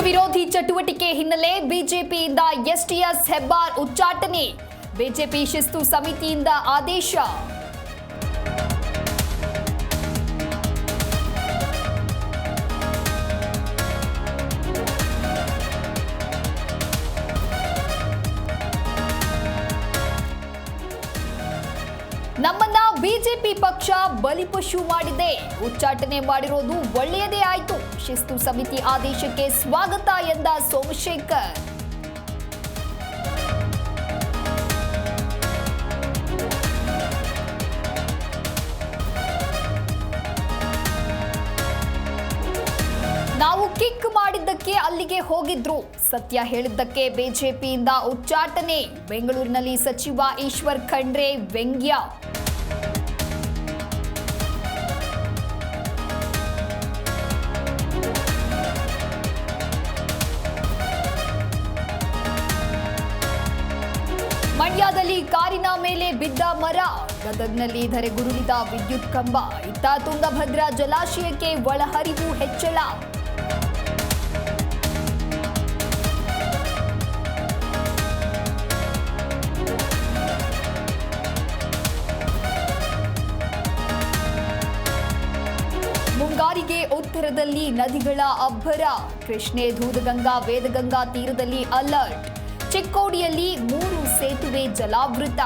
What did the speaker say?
ವಿರೋಧಿ ಚಟುವಟಿಕೆ ಹಿನ್ನೆಲೆ ಬಿಜೆಪಿಯಿಂದ ಎಸ್ಟಿಎಸ್ ಹೆಬ್ಬಾರ್ ಉಚ್ಚಾಟನೆ. ಬಿಜೆಪಿ ಶಿಸ್ತು ಸಮಿತಿಯಿಂದ ಆದೇಶ. ನಮ್ಮನ್ನ ಬಿಜೆಪಿ ಪಕ್ಷ ಬಲಿಪಶು ಮಾಡಿದೆ. ಉಚ್ಚಾಟನೆ ಮಾಡಿರೋದು ಒಳ್ಳೆಯದೇ ಆಯ್ತು. ಶಿಸ್ತು ಸಮಿತಿ ಆದೇಶಕ್ಕೆ ಸ್ವಾಗತ ಎಂದ ಸೋಮಶೇಖರ್. ನಾವು ಕಿಕ್ ಮಾಡಿದ್ದಕ್ಕೆ ಅಲ್ಲಿಗೆ ಹೋಗಿದ್ರು. ಸತ್ಯ ಹೇಳಿದ್ದಕ್ಕೆ ಬಿಜೆಪಿಯಿಂದ ಉಚ್ಚಾಟನೆ. ಬೆಂಗಳೂರಿನಲ್ಲಿ ಸಚಿವ ಈಶ್ವರ್ ಖಂಡ್ರೆ ವ್ಯಂಗ್ಯ. ಮಂಡ್ಯದಲ್ಲಿ ಕಾರಿನ ಮೇಲೆ ಬಿದ್ದ ಮರ. ಗದಗ್ನಲ್ಲಿ ಧರೆಗುರುಳಿದ ವಿದ್ಯುತ್ ಕಂಬ. ಇತ್ತ ತುಂಗಭದ್ರಾ ಜಲಾಶಯಕ್ಕೆ ಒಳಹರಿವು ಹೆಚ್ಚಳ. ಮುಂಗಾರಿಗೆ ಉತ್ತರದಲ್ಲಿ ನದಿಗಳ ಅಬ್ಬರ. ಕೃಷ್ಣೆ, ದೂಧಗಂಗಾ, ವೇದಗಂಗಾ ತೀರದಲ್ಲಿ ಅಲರ್ಟ್. ಚಿಕ್ಕೋಡಿಯಲ್ಲಿ 3 ಸೇತುವೆ ಜಲಾವೃತ.